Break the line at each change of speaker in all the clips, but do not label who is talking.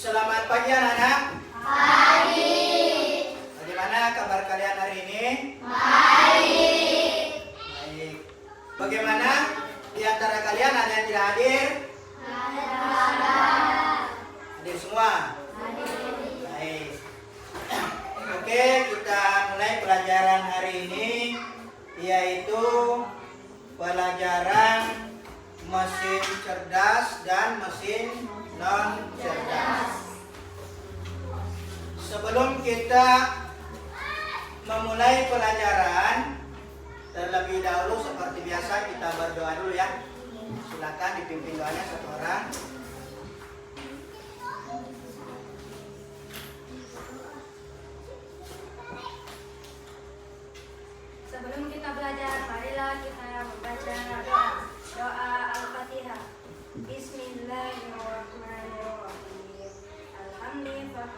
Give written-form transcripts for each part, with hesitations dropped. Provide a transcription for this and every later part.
Selamat pagi anak-anak.
Pagi.
Bagaimana kabar kalian hari ini?
Baik.
Baik. Bagaimana di antara kalian ada yang tidak hadir?
Ada.
Hadir semua?
Hadir.
Baik. Oke, kita mulai pelajaran hari ini, yaitu pelajaran mesin cerdas dan mesin non cerdas. Sebelum kita memulai pelajaran, terlebih dahulu seperti biasa kita berdoa dulu ya. Silakan dipimpin doanya satu orang.
Sebelum kita belajar, marilah kita membaca doa Al-Fatihah. Bismillahirrahmanirrahim. Alhamdulillah.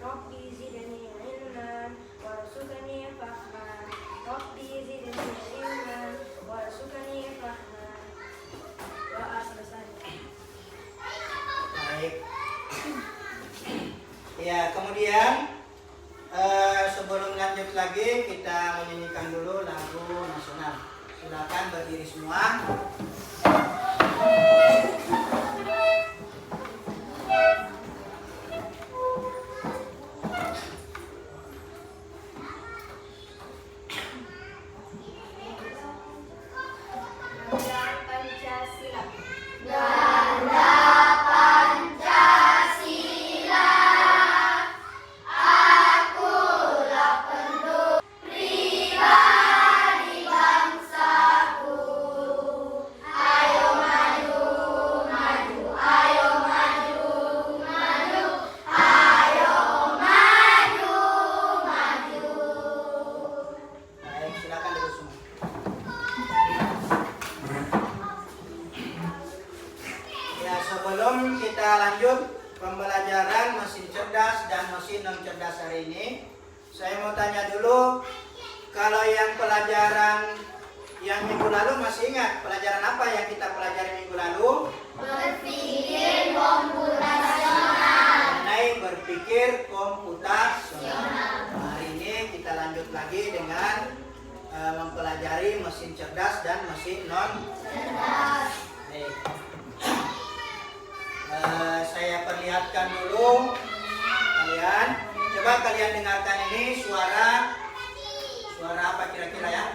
Rabbi zidni ilman warzuqni fahman. Rabbi zidni ilman warzuqni fahman. Doa selesai.
Baik. Ya, kemudian sebelum lanjut lagi kita menyanyikan dulu lagu nasional. Silakan berdiri semua.
Pancasila.
Baik, silakan duduk semua. Ya, sebelum kita lanjut pembelajaran mesin cerdas dan mesin non cerdas hari ini, saya mau tanya dulu, kalau yang pelajaran yang minggu lalu masih ingat pelajaran apa yang kita pelajari minggu lalu?
Berpikir komputasional.
Mengenai berpikir komputasional. Hari ini kita lanjut lagi dengan mempelajari mesin cerdas dan mesin non
Cerdas.
baik. Saya perlihatkan dulu kalian. Coba kalian dengarkan ini suara apa kira-kira ya?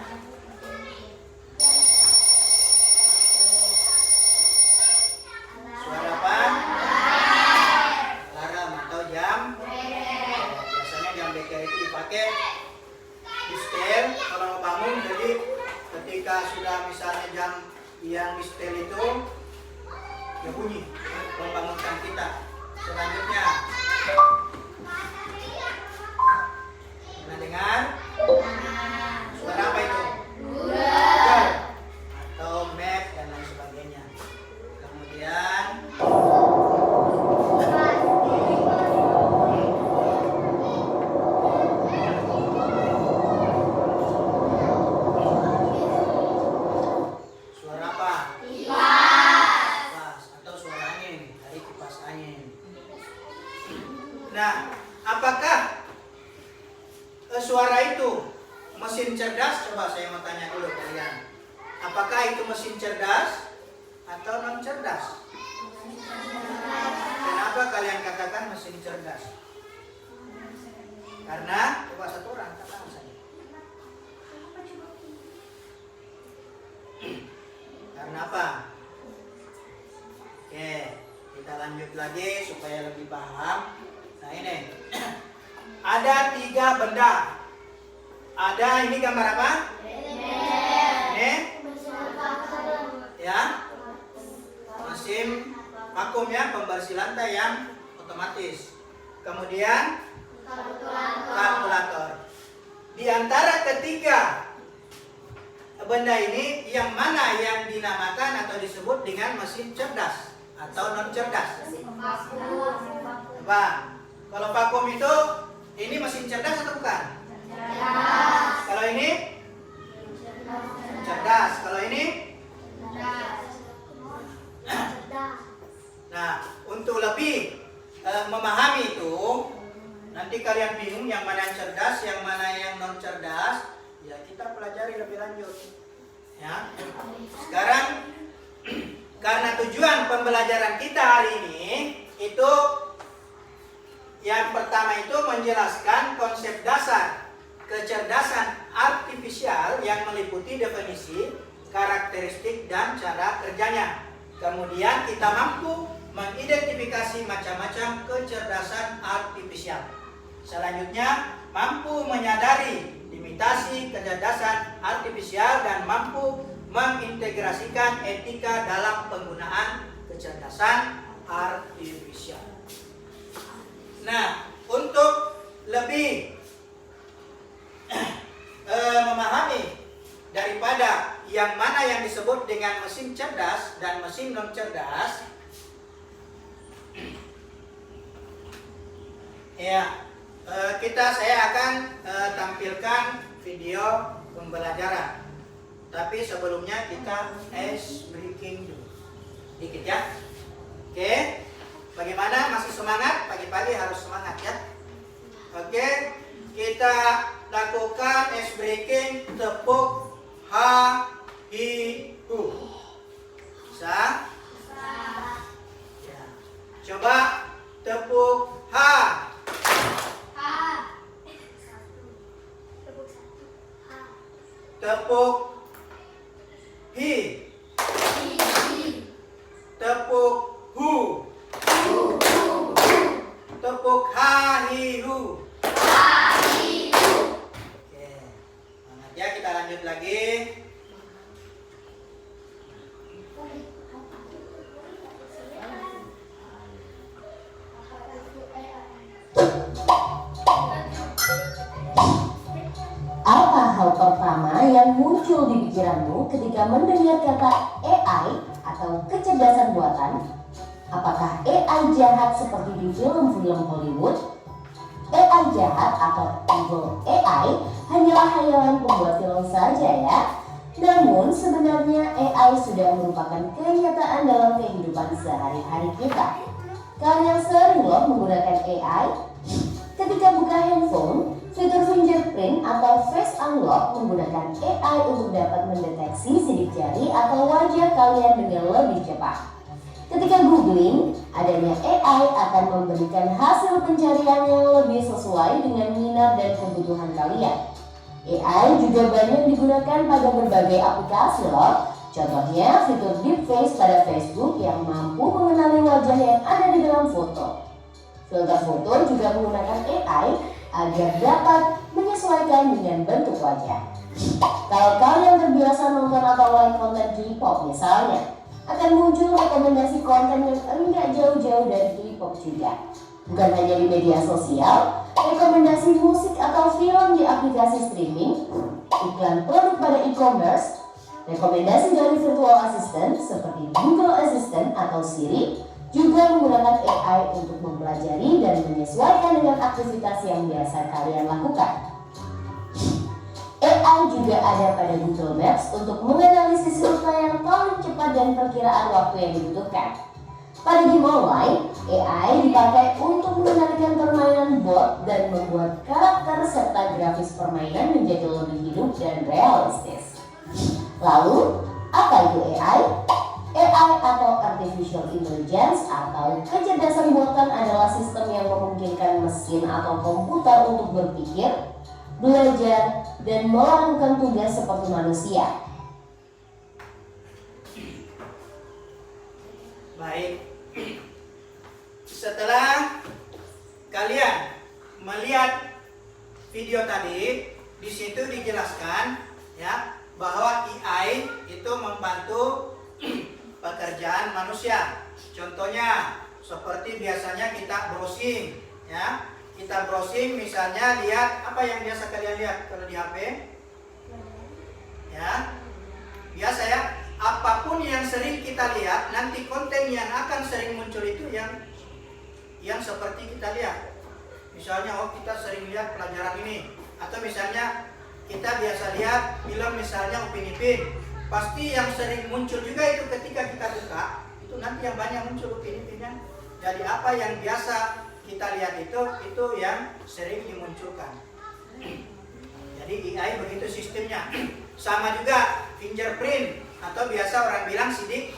Suara apa? Alarm atau jam. Biasanya jam beker itu dipakai di setel kalau mau bangun. Jadi ketika sudah misalnya jam yang di setel itu ya bunyi membangunkan kita. Selanjutnya, pernah dengar suara apa itu? Google atau map dan lain sebagainya. Kemudian suara apa? Kipas atau suara angin dari kipas angin. Nah, apakah suara itu mesin cerdas? Coba saya mau tanya dulu kalian. Apakah itu mesin cerdas atau non cerdas? Kenapa kalian katakan mesin cerdas? Karena coba satu orang katakan saja. Karena apa? Oke, kita lanjut lagi supaya lebih paham. Nah ini, ada 3 benda. Ada ini gambar apa? Ini, ya, mesin vakum ya, pembersih lantai yang otomatis. Kemudian kalkulator. Di antara ketiga benda ini, yang mana yang dinamakan atau disebut dengan mesin cerdas atau non cerdas? Coba, kalau vakum itu, ini mesin cerdas atau bukan? Kalau ini cerdas. Kalau ini? Nah, untuk lebih memahami itu, nanti kalian bingung yang mana yang cerdas, yang mana yang non cerdas, ya kita pelajari lebih lanjut. Ya. Sekarang karena tujuan pembelajaran kita hari ini itu yang pertama itu menjelaskan konsep dasar kecerdasan artifisial yang meliputi definisi, karakteristik, dan cara kerjanya. Kemudian kita mampu mengidentifikasi macam-macam kecerdasan artifisial. Selanjutnya, mampu menyadari limitasi kecerdasan artifisial dan mampu mengintegrasikan etika dalam penggunaan kecerdasan artifisial. Nah, untuk lebih memahami daripada yang mana yang disebut dengan mesin cerdas dan mesin non cerdas, ya, saya akan tampilkan video pembelajaran. Tapi sebelumnya kita ice breaking dulu, dikit ya. Oke, bagaimana? Masih semangat? Pagi-pagi harus semangat ya. Oke, kita lakukan ice breaking tepuk ha hi hu. Bisa? Ya. Coba tepuk ha. Tepuk hi. Tepuk hu. Tepuk ha hi hu. Oke. Semangat ya, kita lanjut lagi.
Apa hal pertama yang muncul di pikiranmu ketika mendengar kata AI atau kecerdasan buatan? Apakah AI jahat seperti di film-film Hollywood? AI jahat atau evil AI hanyalah hayalan pembuat film saja ya. Namun sebenarnya AI sudah merupakan kenyataan dalam kehidupan sehari-hari kita. Kalian sering loh menggunakan AI? Ketika buka handphone, fitur fingerprint atau face unlock menggunakan AI untuk dapat mendeteksi sidik jari atau wajah kalian dengan lebih cepat. Ketika googling, adanya AI akan memberikan hasil pencarian yang lebih sesuai dengan minat dan kebutuhan kalian. AI juga banyak digunakan pada berbagai aplikasi loh. Contohnya fitur deepface pada Facebook yang mampu mengenali wajah yang ada di dalam foto. Filter foto juga menggunakan AI agar dapat menyesuaikan dengan bentuk wajah. Kalau kalian terbiasa nonton atau like konten K-pop misalnya, akan muncul rekomendasi konten yang enggak jauh-jauh dari K-pop juga. Bukan hanya di media sosial, rekomendasi musik atau film di aplikasi streaming, iklan produk pada e-commerce, rekomendasi dari virtual assistant seperti Google Assistant atau Siri, juga menggunakan AI untuk mempelajari dan menyesuaikan dengan aktivitas yang biasa kalian lakukan. AI juga ada pada Google Maps untuk menganalisis rute yang paling cepat dan perkiraan waktu yang dibutuhkan. Pada game online, AI dipakai untuk mengendalikan permainan bot dan membuat karakter serta grafis permainan menjadi lebih hidup dan realistis. Lalu, apa itu AI? AI atau Artificial Intelligence atau kecerdasan buatan adalah sistem yang memungkinkan mesin atau komputer untuk berpikir, belajar, dan melakukan tugas seperti manusia.
Baik. Setelah kalian melihat video tadi, di situ dijelaskan ya bahwa AI itu membantu pekerjaan manusia. Contohnya seperti biasanya kita browsing ya. Kita browsing misalnya lihat apa yang biasa kalian lihat kalau di HP? Ya. Biasa ya, apapun yang sering kita lihat, nanti konten yang akan sering muncul itu yang seperti kita lihat. Misalnya kita sering lihat pelajaran ini, atau misalnya kita biasa lihat film misalnya Upin Ipin. Pasti yang sering muncul juga itu ketika kita buka, itu nanti yang banyak muncul Upin Ipinnya. Jadi apa yang biasa kita lihat itu yang sering dimunculkan. Jadi EI begitu sistemnya. Sama juga fingerprint atau biasa orang bilang sidik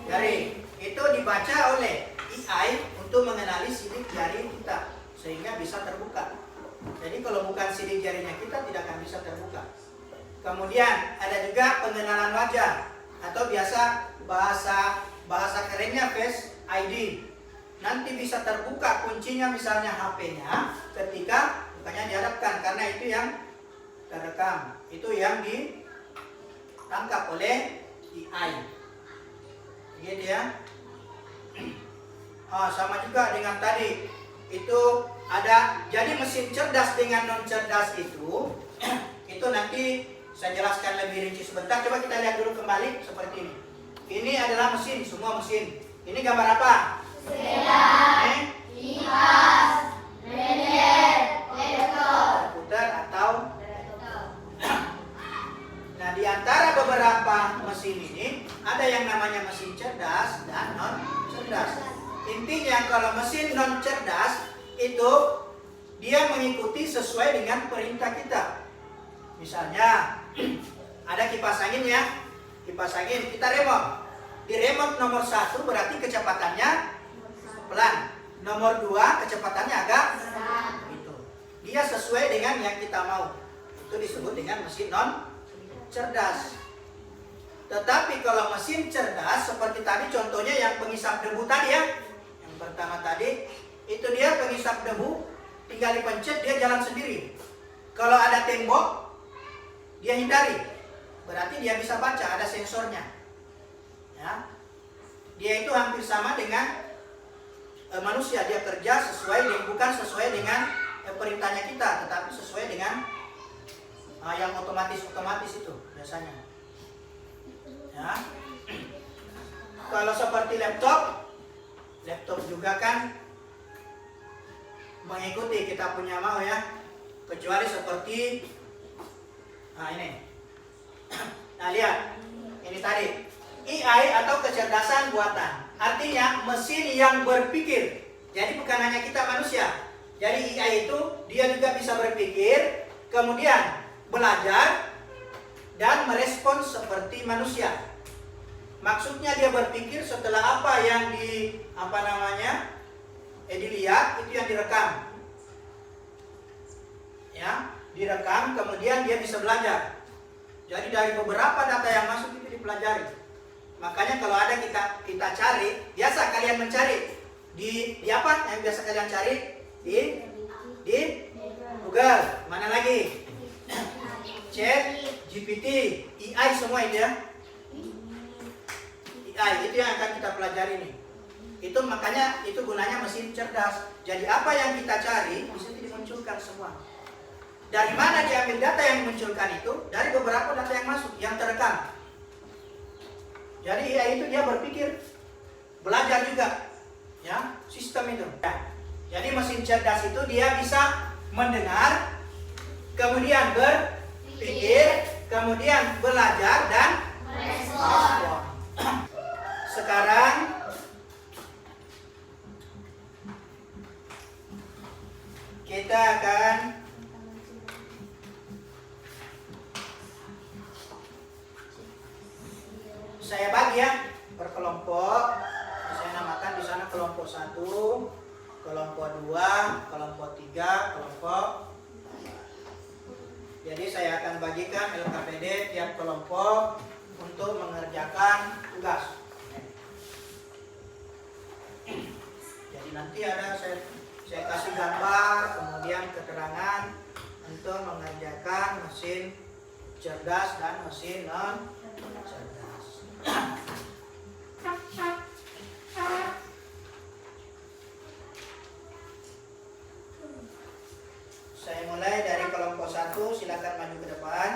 jari. Itu dibaca oleh EI untuk mengenali sidik jari kita sehingga bisa terbuka. Jadi kalau bukan sidik jarinya kita tidak akan bisa terbuka. Kemudian ada juga pengenalan wajah atau biasa bahasa kerennya Face ID. Nanti bisa terbuka kuncinya misalnya HP-nya ketika bukannya dihadapkan karena itu yang terekam, itu yang ditangkap oleh AI. Gitu ya. Sama juga dengan tadi itu ada, jadi mesin cerdas dengan non cerdas itu nanti saya jelaskan lebih rinci sebentar. Coba kita lihat dulu kembali seperti ini. Ini adalah mesin, semua mesin. Ini gambar apa?
Sepeda, kipas, blender,
Komputer atau nah di antara beberapa mesin ini ada yang namanya mesin cerdas dan non cerdas. Intinya kalau mesin non cerdas itu dia mengikuti sesuai dengan perintah kita. Misalnya ada kipas angin ya, kipas angin kita remote. Di remote nomor 1 berarti kecepatannya pelan, nomor 2 kecepatannya agak gitu. Dia sesuai dengan yang kita mau. Itu disebut dengan mesin non cerdas. Tetapi kalau mesin cerdas seperti tadi contohnya yang pengisap debu tadi ya, yang pertama tadi itu dia pengisap debu, tinggal dipencet dia jalan sendiri. Kalau ada tembok dia hindari, berarti dia bisa baca, ada sensornya ya. Dia itu hampir sama dengan manusia, dia kerja bukan sesuai dengan perintahnya kita, tetapi sesuai dengan yang otomatis itu biasanya ya. Kalau seperti laptop juga kan mengikuti kita punya mau ya, kecuali seperti ini. Nah lihat, ini tadi AI atau kecerdasan buatan, artinya mesin yang berpikir. Jadi bukan hanya kita manusia. Jadi AI itu dia juga bisa berpikir, kemudian belajar dan merespons seperti manusia. Maksudnya dia berpikir setelah apa yang dilihat itu yang direkam. Ya, direkam kemudian dia bisa belajar. Jadi dari beberapa data yang masuk itu dipelajari. Makanya kalau ada kita cari, biasa kalian mencari di apa yang biasa kalian cari di Google, mana lagi? Chat, GPT, AI semua itu ya. AI itu yang akan kita pelajari nih. Itu makanya itu gunanya mesin cerdas. Jadi apa yang kita cari bisa dimunculkan semua. Dari mana diambil data yang dimunculkan itu? Dari beberapa data yang masuk, yang terekam. Jadi AI itu dia berpikir, belajar juga, ya sistem itu. Jadi mesin cerdas itu dia bisa mendengar, kemudian berpikir, kemudian belajar dan merespon. Sekarang kita akan saya bagi ya per kelompok. Saya namakan di sana kelompok 1, kelompok 2, kelompok 3, kelompok. Jadi saya akan bagikan LKPD tiap kelompok untuk mengerjakan tugas. Jadi nanti ada saya kasih gambar, kemudian keterangan untuk mengerjakan mesin cerdas dan mesin non cerdas. Saya mulai dari kelompok 1, silakan maju ke depan.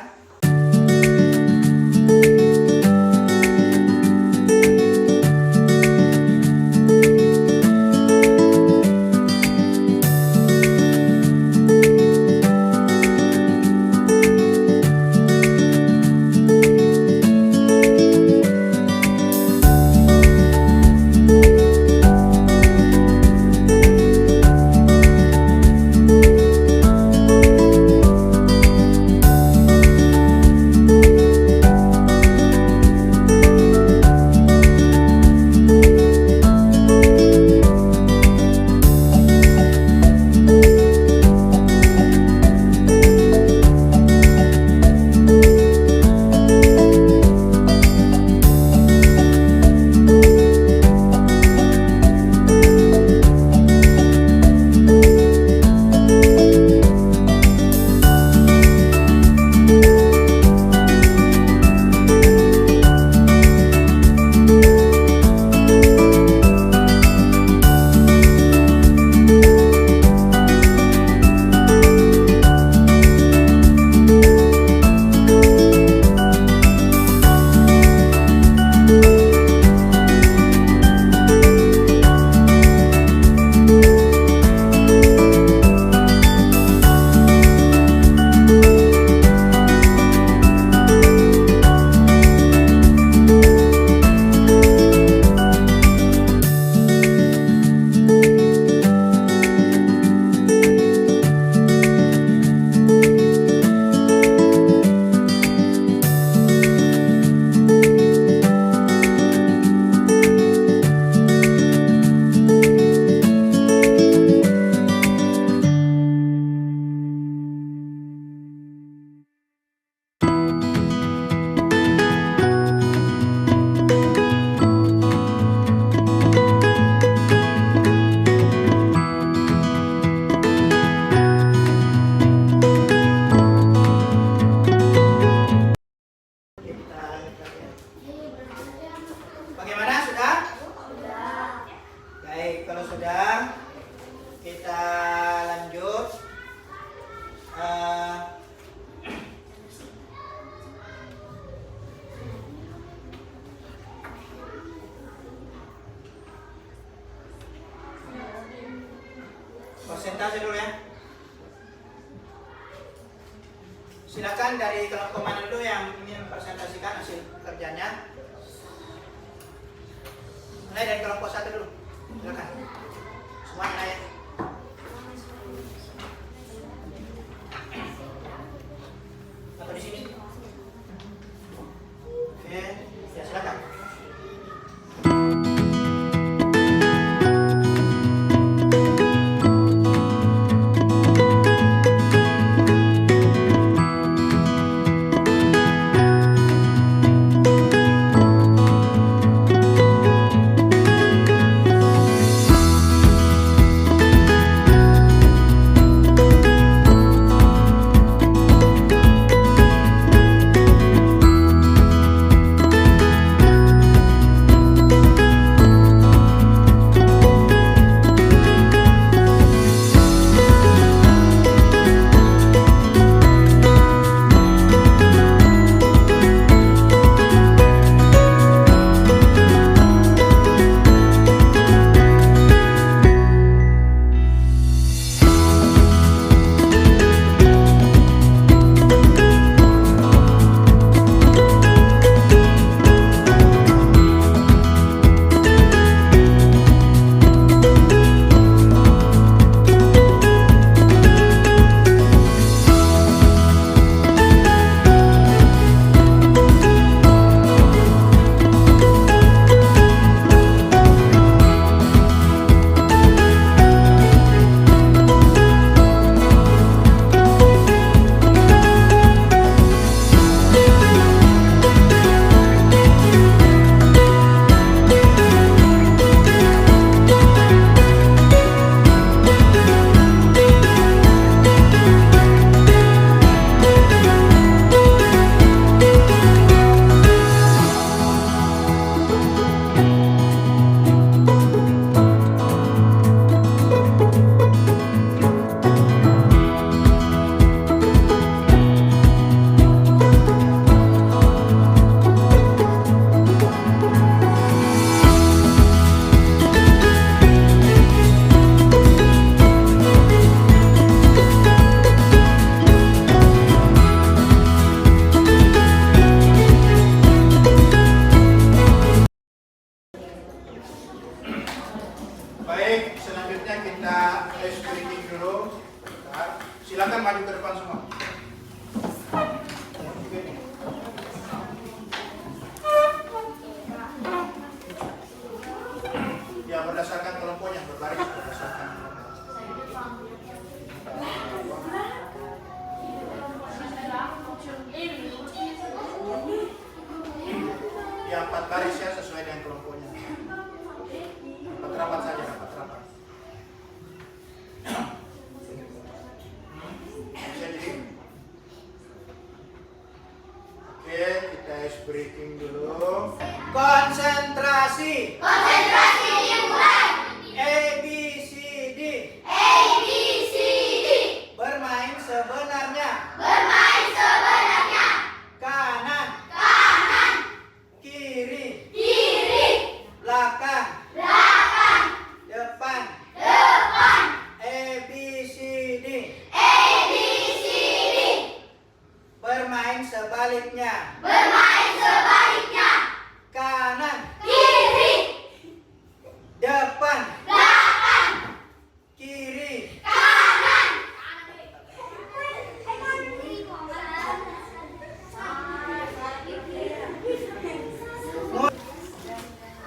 kalau sudah, kita lanjut. Persentase dulu ya. Silakan dari kelompok mana dulu yang ingin mempresentasikan hasil kerjanya. Mulai dari kelompok 1 dulu. Silakan. Semuanya naik. Atau di sini? Oke, ya silakan. Baik, selanjutnya kita ice breaking dulu. Bentar. Silakan maju ke depan semua. Ya, berdasarkan kelompoknya, berbaris berdasarkan ya 4 baris ya, sesuai dengan kelompoknya. Rapat saja, rapat. Bisa jadi. Oke, kita ice breaking dulu. Konsentrasi.
Konsentrasi dimulai.
ABCD.
ABCD.
Bermain sebenarnya.
Bermain sebenarnya.
Kanan.
Kanan.
Kiri.
Kiri.
Belakang.
Belakang.
Depan.
Depan.
ABCD.
ABCD.
Bermain sebaliknya.
Bermain sebaliknya.
Kanan.
Kiri.
Depan.
Belakang.
Kiri.
Kanan.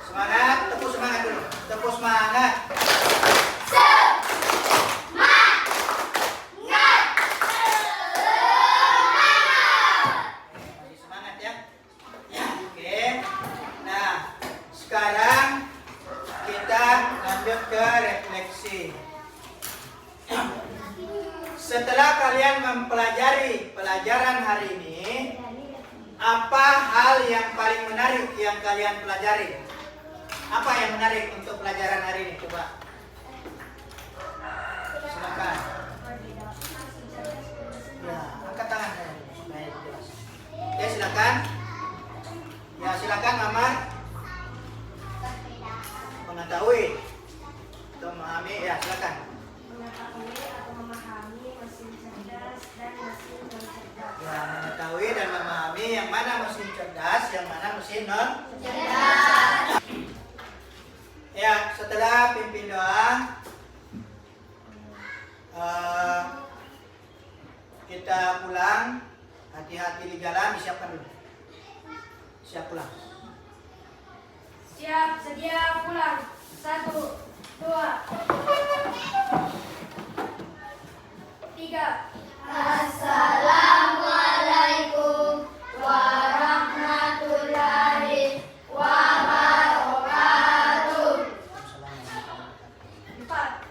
Semangat, tepuk semangat dulu. Tepuk semangat. Semangat ya. Ya, oke. Nah, sekarang kita lanjut ke refleksi. Setelah kalian mempelajari pelajaran hari ini, apa hal yang paling menarik yang kalian pelajari? Apa yang menarik untuk pelajaran hari ini? Coba silakan.
Mengetahui atau memahami mesin cerdas dan mesin non cerdas.
Ya, mengetahui dan memahami yang mana mesin cerdas, yang mana mesin non.
Cerdas.
Ya, setelah pimpin doa, kita pulang. Hati-hati di jalan, disiapkan dulu. Siap pulang.
Siap, sedia, pulang. 1, 2, 3.
Assalamualaikum warahmatullahi wabarakatuh.
4.